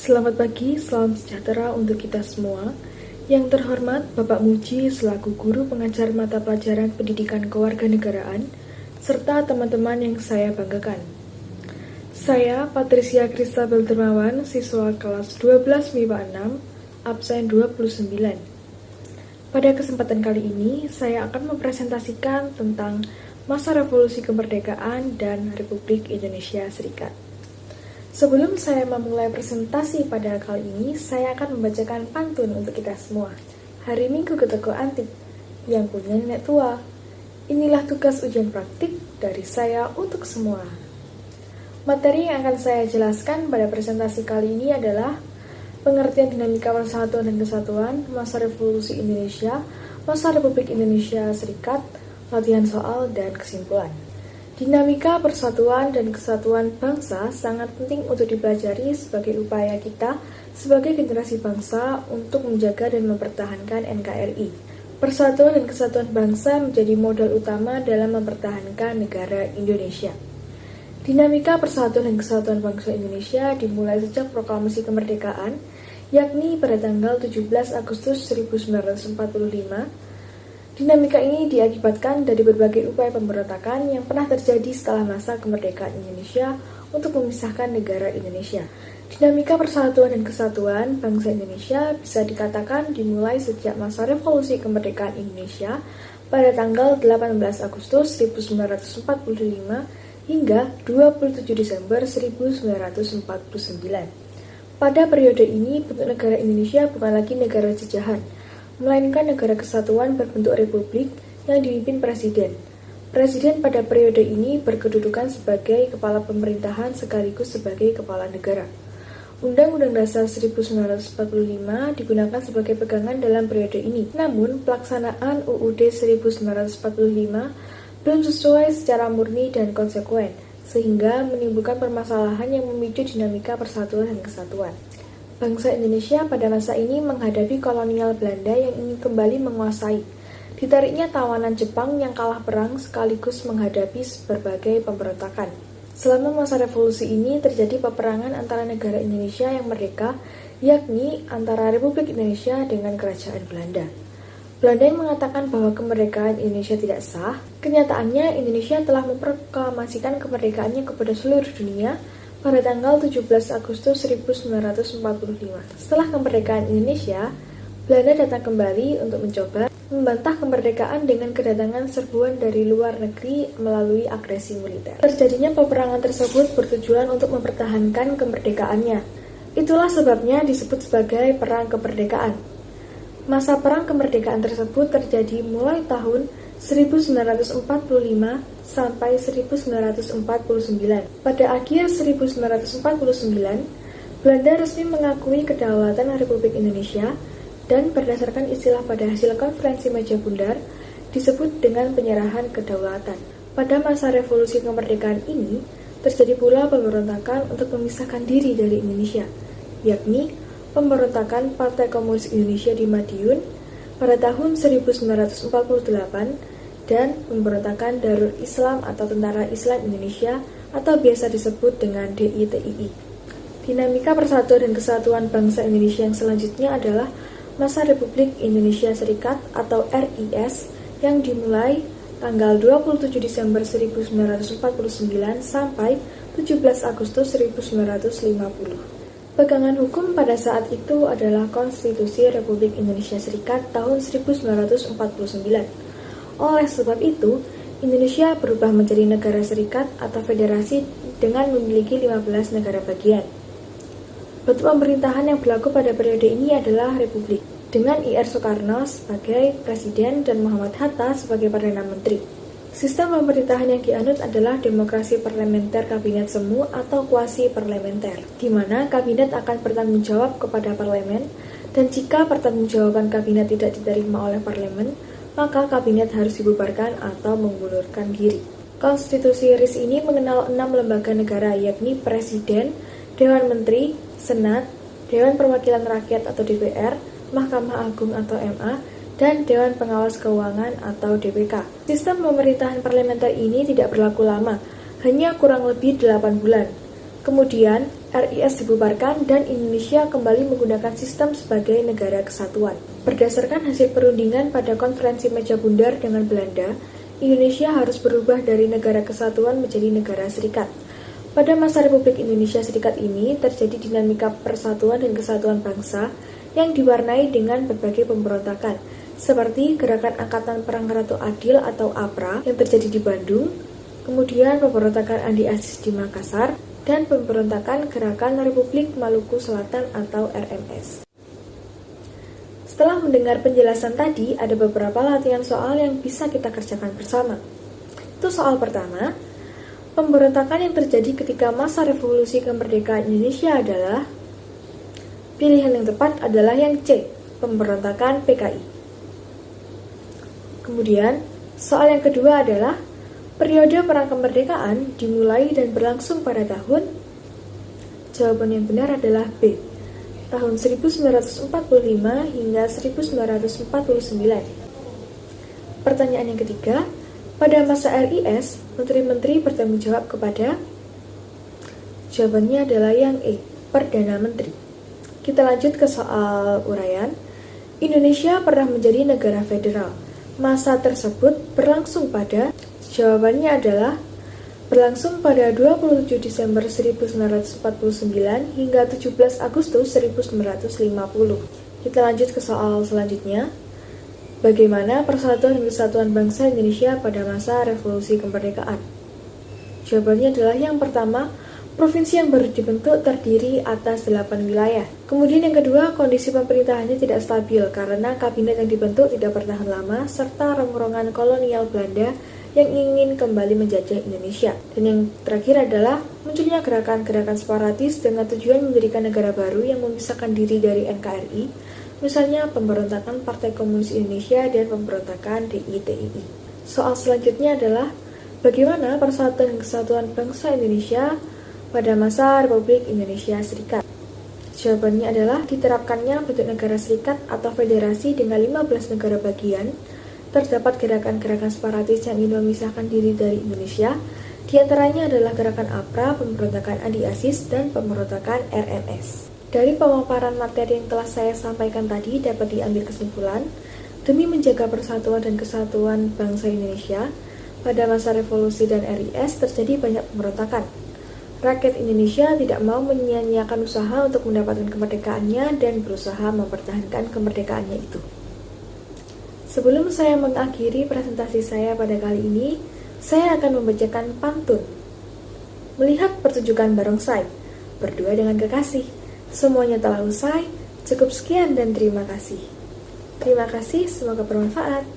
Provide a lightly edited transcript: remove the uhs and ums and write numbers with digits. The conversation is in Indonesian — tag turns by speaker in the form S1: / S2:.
S1: Selamat pagi, salam sejahtera untuk kita semua. Yang terhormat Bapak Muji selaku guru pengajar mata pelajaran pendidikan kewarganegaraan, serta teman-teman yang saya banggakan. Saya Patricia Kristabel Dermawan, siswa kelas 12 MIPA 6, absen 29. Pada kesempatan kali ini, saya akan mempresentasikan tentang masa revolusi kemerdekaan dan Republik Indonesia Serikat. Sebelum saya memulai presentasi pada kali ini, saya akan membacakan pantun untuk kita semua. Hari Minggu ke toko antik, yang punya nenek tua. Inilah tugas ujian praktik dari saya untuk semua. Materi yang akan saya jelaskan pada presentasi kali ini adalah pengertian dinamika persatuan dan kesatuan, masa revolusi Indonesia, masa Republik Indonesia Serikat, latihan soal, dan kesimpulan. Dinamika persatuan dan kesatuan bangsa sangat penting untuk dipelajari sebagai upaya kita sebagai generasi bangsa untuk menjaga dan mempertahankan NKRI. Persatuan dan kesatuan bangsa menjadi modal utama dalam mempertahankan negara Indonesia. Dinamika persatuan dan kesatuan bangsa Indonesia dimulai sejak proklamasi kemerdekaan, yakni pada tanggal 17 Agustus 1945. Dinamika ini diakibatkan dari berbagai upaya pemberontakan yang pernah terjadi setelah masa kemerdekaan Indonesia untuk memisahkan negara Indonesia. Dinamika persatuan dan kesatuan bangsa Indonesia bisa dikatakan dimulai sejak masa revolusi kemerdekaan Indonesia pada tanggal 18 Agustus 1945 hingga 27 Desember 1949. Pada periode ini, bentuk negara Indonesia bukan lagi negara jajahan, melainkan negara kesatuan berbentuk republik yang dipimpin presiden. Presiden pada periode ini berkedudukan sebagai kepala pemerintahan sekaligus sebagai kepala negara. Undang-Undang Dasar 1945 digunakan sebagai pegangan dalam periode ini. Namun, pelaksanaan UUD 1945 belum sesuai secara murni dan konsekuen, sehingga menimbulkan permasalahan yang memicu dinamika persatuan dan kesatuan. Bangsa Indonesia pada masa ini menghadapi kolonial Belanda yang ingin kembali menguasai. Ditariknya tawanan Jepang yang kalah perang sekaligus menghadapi berbagai pemberontakan. Selama masa revolusi ini terjadi peperangan antara negara Indonesia yang merdeka, yakni antara Republik Indonesia dengan Kerajaan Belanda. Belanda yang mengatakan bahwa kemerdekaan Indonesia tidak sah, kenyataannya Indonesia telah memproklamasikan kemerdekaannya kepada seluruh dunia pada tanggal 17 Agustus 1945. Setelah kemerdekaan Indonesia, Belanda datang kembali untuk mencoba membantah kemerdekaan dengan kedatangan serbuan dari luar negeri melalui agresi militer. Terjadinya peperangan tersebut bertujuan untuk mempertahankan kemerdekaannya. Itulah sebabnya disebut sebagai Perang Kemerdekaan. Masa perang kemerdekaan tersebut terjadi mulai tahun 1945 sampai 1949. Pada akhir 1949, Belanda resmi mengakui kedaulatan Republik Indonesia dan berdasarkan istilah pada hasil konferensi meja bundar disebut dengan penyerahan kedaulatan. Pada masa revolusi kemerdekaan ini, terjadi pula pemberontakan untuk memisahkan diri dari Indonesia, yakni pemberontakan Partai Komunis Indonesia di Madiun pada tahun 1948 dan pemberontakan Darul Islam atau Tentara Islam Indonesia atau biasa disebut dengan DITII. Dinamika persatuan dan kesatuan bangsa Indonesia yang selanjutnya adalah masa Republik Indonesia Serikat atau RIS yang dimulai tanggal 27 Desember 1949 sampai 17 Agustus 1950. Pegangan hukum pada saat itu adalah Konstitusi Republik Indonesia Serikat tahun 1949. Oleh sebab itu, Indonesia berubah menjadi negara serikat atau federasi dengan memiliki 15 negara bagian. Bentuk pemerintahan yang berlaku pada periode ini adalah republik, dengan IR Soekarno sebagai presiden dan Muhammad Hatta sebagai Perdana Menteri. Sistem pemerintahan yang dianut adalah demokrasi parlementer kabinet semu atau kuasi parlementer, di mana kabinet akan bertanggung jawab kepada parlemen, dan jika pertanggungjawaban kabinet tidak diterima oleh parlemen, maka kabinet harus dibubarkan atau mengundurkan diri. Konstitusi RIS ini mengenal 6 lembaga negara, yakni Presiden, Dewan Menteri, Senat, Dewan Perwakilan Rakyat atau DPR, Mahkamah Agung atau MA, dan Dewan Pengawas Keuangan atau DPK. Sistem pemerintahan parlementer ini tidak berlaku lama, hanya kurang lebih 8 bulan. Kemudian, RIS dibubarkan dan Indonesia kembali menggunakan sistem sebagai negara kesatuan. Berdasarkan hasil perundingan pada konferensi meja bundar dengan Belanda, Indonesia harus berubah dari negara kesatuan menjadi negara serikat. Pada masa Republik Indonesia Serikat ini terjadi dinamika persatuan dan kesatuan bangsa yang diwarnai dengan berbagai pemberontakan, seperti Gerakan Angkatan Perang Ratu Adil atau APRA yang terjadi di Bandung, kemudian pemberontakan Andi Aziz di Makassar, dan pemberontakan Gerakan Republik Maluku Selatan atau RMS. Setelah mendengar penjelasan tadi, ada beberapa latihan soal yang bisa kita kerjakan bersama. Itu soal pertama, pemberontakan yang terjadi ketika masa revolusi kemerdekaan Indonesia adalah, pilihan yang tepat adalah yang C, pemberontakan PKI. Kemudian, soal yang kedua adalah, periode perang kemerdekaan dimulai dan berlangsung pada tahun. Jawaban yang benar adalah B, tahun 1945 hingga 1949. Pertanyaan yang ketiga, pada masa RIS, menteri-menteri bertanggung jawab kepada. Jawabannya adalah yang E, Perdana Menteri. Kita lanjut ke soal uraian. Indonesia pernah menjadi negara federal. Masa tersebut berlangsung pada. Jawabannya adalah berlangsung pada 27 Desember 1949 hingga 17 Agustus 1950. Kita lanjut ke soal selanjutnya. Bagaimana persatuan dan kesatuan bangsa Indonesia pada masa revolusi kemerdekaan? Jawabannya adalah yang pertama, provinsi yang baru dibentuk terdiri atas 8 wilayah. Kemudian yang kedua, kondisi pemerintahannya tidak stabil karena kabinet yang dibentuk tidak bertahan lama serta rongrongan kolonial Belanda yang ingin kembali menjajah Indonesia. Dan yang terakhir adalah munculnya gerakan-gerakan separatis dengan tujuan mendirikan negara baru yang memisahkan diri dari NKRI, misalnya pemberontakan Partai Komunis Indonesia dan pemberontakan DITII. Soal selanjutnya adalah bagaimana persatuan dan kesatuan bangsa Indonesia pada masa Republik Indonesia Serikat. Jawabannya adalah diterapkannya bentuk negara serikat atau federasi dengan 15 negara bagian. Terdapat gerakan-gerakan separatis yang ingin memisahkan diri dari Indonesia, di antaranya adalah gerakan APRA, pemberontakan Andi Aziz, dan pemberontakan RMS. Dari pemaparan materi yang telah saya sampaikan tadi dapat diambil kesimpulan, demi menjaga persatuan dan kesatuan bangsa Indonesia, pada masa revolusi dan RIS terjadi banyak pemberontakan. Rakyat Indonesia tidak mau menyia-nyiakan usaha untuk mendapatkan kemerdekaannya dan berusaha mempertahankan kemerdekaannya itu. Sebelum saya mengakhiri presentasi saya pada kali ini, saya akan membacakan pantun. Melihat pertunjukan barongsai, berdua dengan kekasih, semuanya telah usai, cukup sekian dan terima kasih. Terima kasih, semoga bermanfaat.